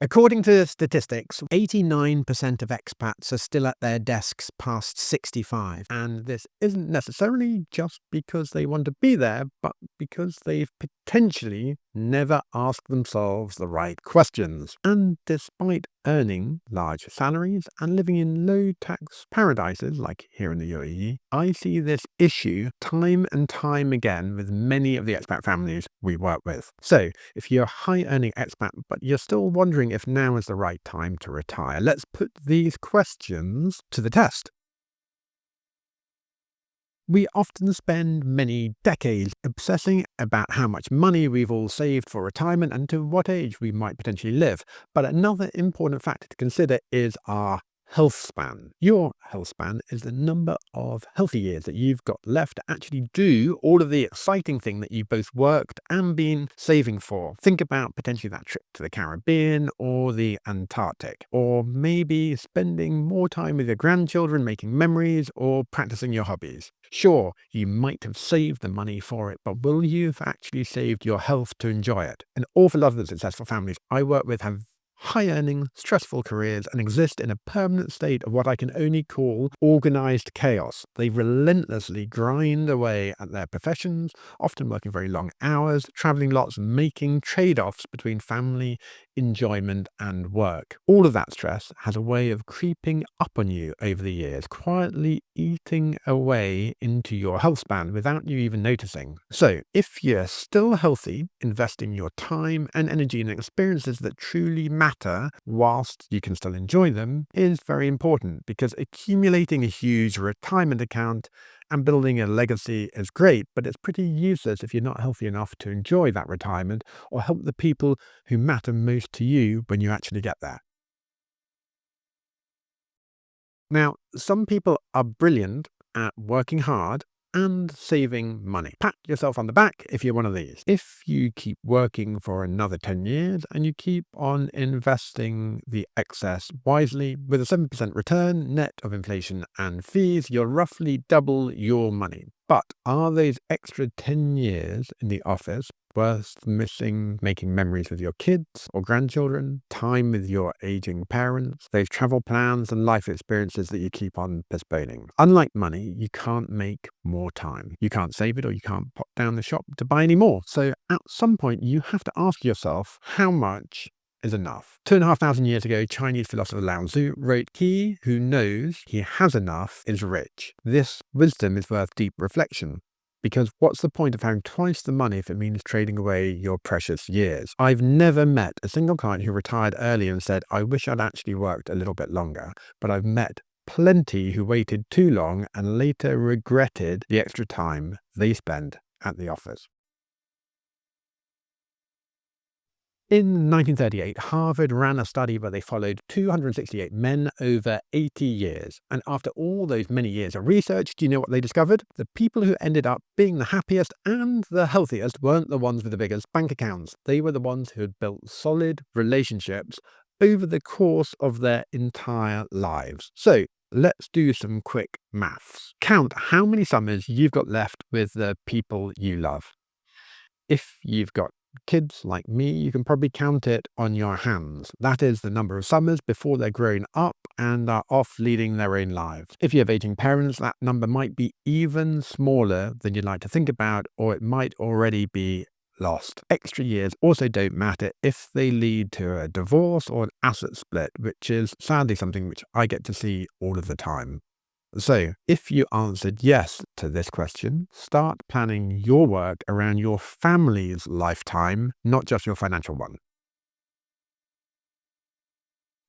According to statistics, 89% of expats are still at their desks past 65. And this isn't necessarily just because they want to be there, but because they've potentially never asked themselves the right questions. And despite earning large salaries and living in low-tax paradises like here in the UAE, I see this issue time and time again with many of the expat families we work with. So, if you're a high-earning expat, but you're still wondering if now is the right time to retire, let's put these questions to the test. We often spend many decades obsessing about how much money we've all saved for retirement and to what age we might potentially live. But another important factor to consider is our health span. Your health span is the number of healthy years that you've got left to actually do all of the exciting thing that you've both worked and been saving for. Think about potentially that trip to the Caribbean or the Antarctic, or maybe spending more time with your grandchildren, making memories or practicing your hobbies. Sure, you might have saved the money for it, but will you have actually saved your health to enjoy it? An awful lot of the successful families I work with have high-earning, stressful careers and exist in a permanent state of what I can only call organized chaos. They relentlessly grind away at their professions, often working very long hours, traveling lots, making trade-offs between family, enjoyment, and work. All of that stress has a way of creeping up on you over the years, quietly eating away into your health span without you even noticing. So, if you're still healthy, investing your time and energy in experiences that truly matter whilst you can still enjoy them is very important, because accumulating a huge retirement account and building a legacy is great, but it's pretty useless if you're not healthy enough to enjoy that retirement or help the people who matter most to you when you actually get there. Now, some people are brilliant at working hard and saving money. Pat yourself on the back if you're one of these. If you keep working for another 10 years and you keep on investing the excess wisely with a 7% return net of inflation and fees, you'll roughly double your money. But are those extra 10 years in the office worth missing making memories with your kids or grandchildren, time with your aging parents, those travel plans and life experiences that you keep on postponing? Unlike money, you can't make more time. You can't save it, or you can't pop down the shop to buy any more. So at some point, you have to ask yourself, how much is enough? 2,500 years ago, Chinese philosopher Lao Tzu wrote, "He who knows he has enough is rich." This wisdom is worth deep reflection. Because what's the point of having twice the money if it means trading away your precious years? I've never met a single client who retired early and said, "I wish I'd actually worked a little bit longer." But I've met plenty who waited too long and later regretted the extra time they spent at the office. In 1938, Harvard ran a study where they followed 268 men over 80 years. And after all those many years of research, do you know what they discovered? The people who ended up being the happiest and the healthiest weren't the ones with the biggest bank accounts. They were the ones who had built solid relationships over the course of their entire lives. So let's do some quick maths. Count how many summers you've got left with the people you love. If you've got kids like me, you can probably count it on your hands. That is the number of summers before they're grown up and are off leading their own lives. If you have aging parents, that number might be even smaller than you'd like to think about, or it might already be lost. Extra years also don't matter if they lead to a divorce or an asset split, which is sadly something which I get to see all of the time. So, if you answered yes to this question, start planning your work around your family's lifetime, not just your financial one.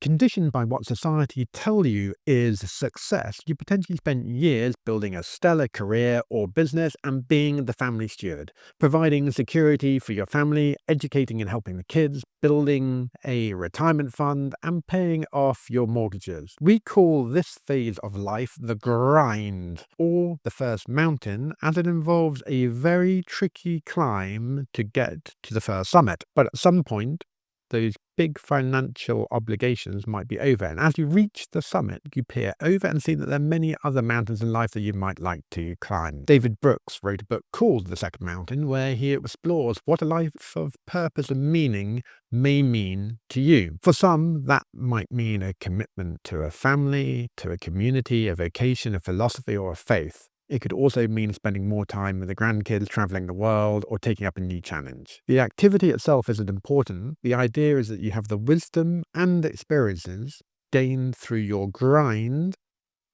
Conditioned by what society tell you is success, you potentially spent years building a stellar career or business and being the family steward, providing security for your family, educating and helping the kids, building a retirement fund, and paying off your mortgages. We call this phase of life the grind, or the first mountain, as it involves a very tricky climb to get to the first summit. But at some point, those big financial obligations might be over. And as you reach the summit, you peer over and see that there are many other mountains in life that you might like to climb. David Brooks wrote a book called The Second Mountain, where he explores what a life of purpose and meaning may mean to you. For some, that might mean a commitment to a family, to a community, a vocation, a philosophy, or a faith. It could also mean spending more time with the grandkids, traveling the world, or taking up a new challenge. The activity itself isn't important. The idea is that you have the wisdom and experiences gained through your grind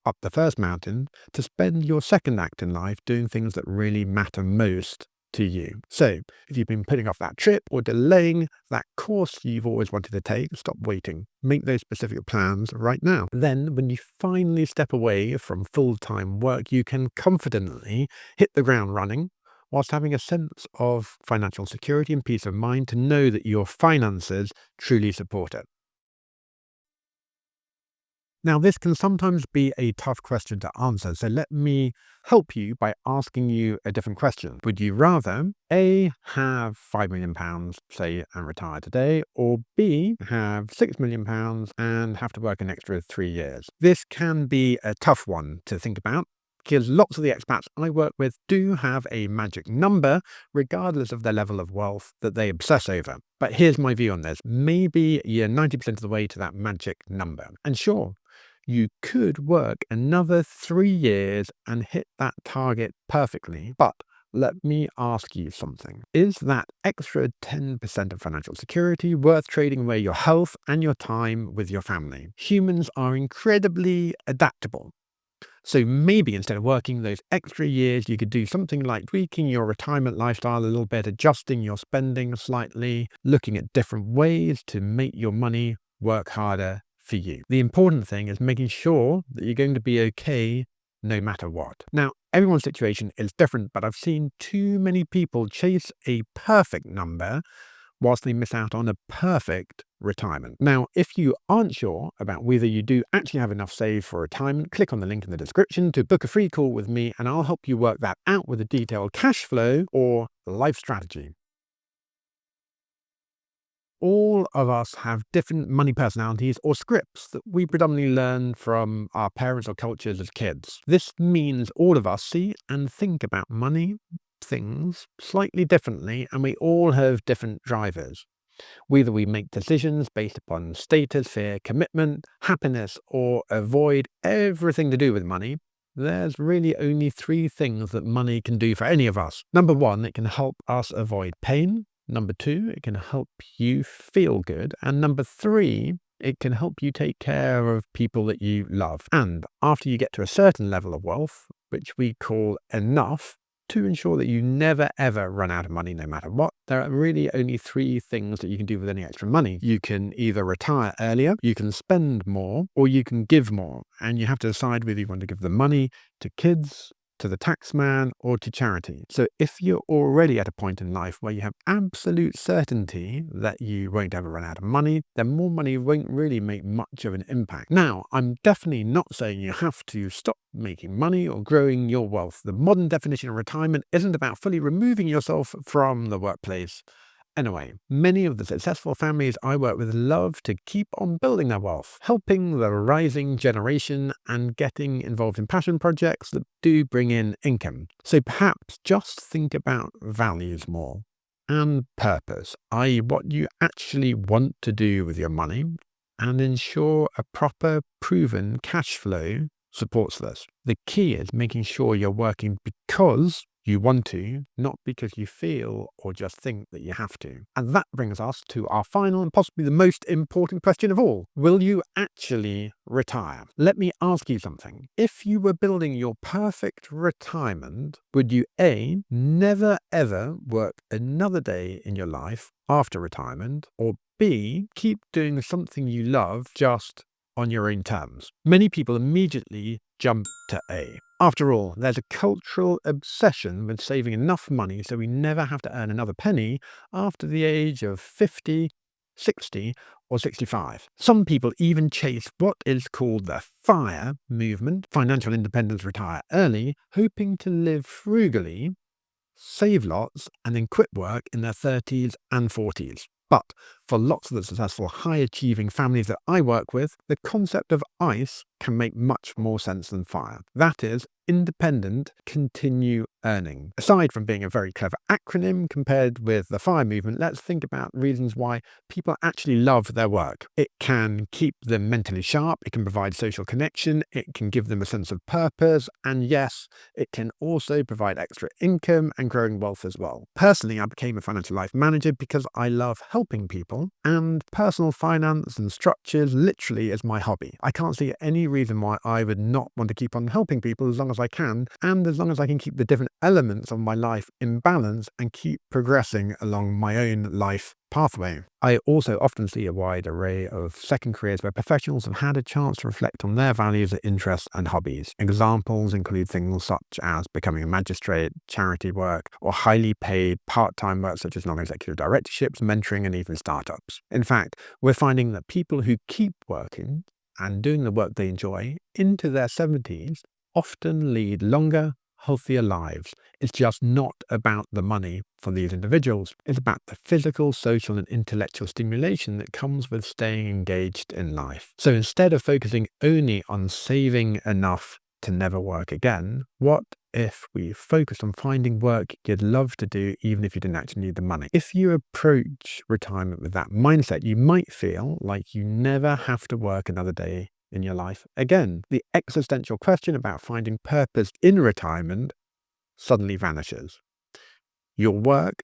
up the first mountain to spend your second act in life doing things that really matter most to you. So, if you've been putting off that trip or delaying that course you've always wanted to take, stop waiting. Make those specific plans right now. Then, when you finally step away from full-time work, you can confidently hit the ground running whilst having a sense of financial security and peace of mind to know that your finances truly support it. Now, this can sometimes be a tough question to answer, so let me help you by asking you a different question. Would you rather A, have £5 million, say, and retire today, or B, have £6 million and have to work an extra 3 years? This can be a tough one to think about, because lots of the expats I work with do have a magic number, regardless of their level of wealth that they obsess over. But here's my view on this. Maybe you're 90% of the way to that magic number. And sure, you could work another 3 years and hit that target perfectly. But let me ask you something. Is that extra 10% of financial security worth trading away your health and your time with your family? Humans are incredibly adaptable. So maybe instead of working those extra years, you could do something like tweaking your retirement lifestyle a little bit, adjusting your spending slightly, looking at different ways to make your money work harder for you. The important thing is making sure that you're going to be okay no matter what. Now, everyone's situation is different, but I've seen too many people chase a perfect number whilst they miss out on a perfect retirement. Now, if you aren't sure about whether you do actually have enough saved for retirement, click on the link in the description to book a free call with me, and I'll help you work that out with a detailed cash flow or life strategy. All of us have different money personalities or scripts that we predominantly learn from our parents or cultures as kids. This means all of us see and think about money, things slightly differently, and we all have different drivers. Whether we make decisions based upon status, fear, commitment, happiness, or avoid everything to do with money, there's really only 3 things that money can do for any of us. Number 1, it can help us avoid pain. Number 2, it can help you feel good. And number 3, it can help you take care of people that you love. And after you get to a certain level of wealth, which we call enough, to ensure that you never ever run out of money no matter what, there are really only 3 things that you can do with any extra money. You can either retire earlier, you can spend more, or you can give more. And you have to decide whether you want to give the money to kids, to the tax man, or to charity. So if you're already at a point in life where you have absolute certainty that you won't ever run out of money, then more money won't really make much of an impact. Now, I'm definitely not saying you have to stop making money or growing your wealth. The modern definition of retirement isn't about fully removing yourself from the workplace. Anyway, many of the successful families I work with love to keep on building their wealth, helping the rising generation and getting involved in passion projects that do bring in income. So perhaps just think about values more and purpose, i.e. what you actually want to do with your money, and ensure a proper, proven cash flow supports this. The key is making sure you're working because you want to, not because you feel or just think that you have to. And that brings us to our final and possibly the most important question of all. Will you actually retire? Let me ask you something. If you were building your perfect retirement, would you A, never ever work another day in your life after retirement, or B, keep doing something you love just on your own terms? Many people immediately jump to A. After all, there's a cultural obsession with saving enough money so we never have to earn another penny after the age of 50, 60, or 65. Some people even chase what is called the FIRE movement, financial independence, retire early, hoping to live frugally, save lots, and then quit work in their 30s and 40s. But For lots of the successful, high-achieving families that I work with, the concept of ICE can make much more sense than FIRE. That is, independent, continue earning. Aside from being a very clever acronym compared with the FIRE movement, let's think about reasons why people actually love their work. It can keep them mentally sharp, it can provide social connection, it can give them a sense of purpose, and yes, it can also provide extra income and growing wealth as well. Personally, I became a financial life manager because I love helping people, and personal finance and structures literally is my hobby. I can't see any reason why I would not want to keep on helping people as long as I can, and as long as I can keep the different elements of my life in balance and keep progressing along my own life pathway. I also often see a wide array of second careers where professionals have had a chance to reflect on their values, interests, and hobbies. Examples include things such as becoming a magistrate, charity work, or highly paid part-time work such as non-executive directorships, mentoring, and even startups. In fact, we're finding that people who keep working and doing the work they enjoy into their 70s often lead longer, healthier lives. It's just not about the money for these individuals. It's about the physical, social, and intellectual stimulation that comes with staying engaged in life. So instead of focusing only on saving enough to never work again, what if we focused on finding work you'd love to do even if you didn't actually need the money? If you approach retirement with that mindset, you might feel like you never have to work another day in your life again. The existential question about finding purpose in retirement suddenly vanishes. Your work,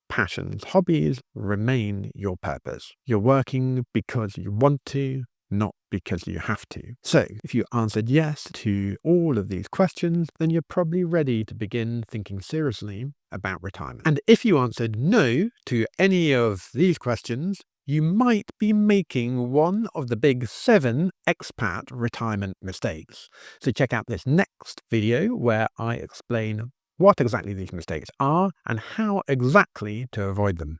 passions, hobbies remain your purpose. You're working because you want to, not because you have to. So, if you answered yes to all of these questions, then you're probably ready to begin thinking seriously about retirement. And if you answered no to any of these questions, you might be making one of the big 7 expat retirement mistakes. So check out this next video where I explain what exactly these mistakes are and how exactly to avoid them.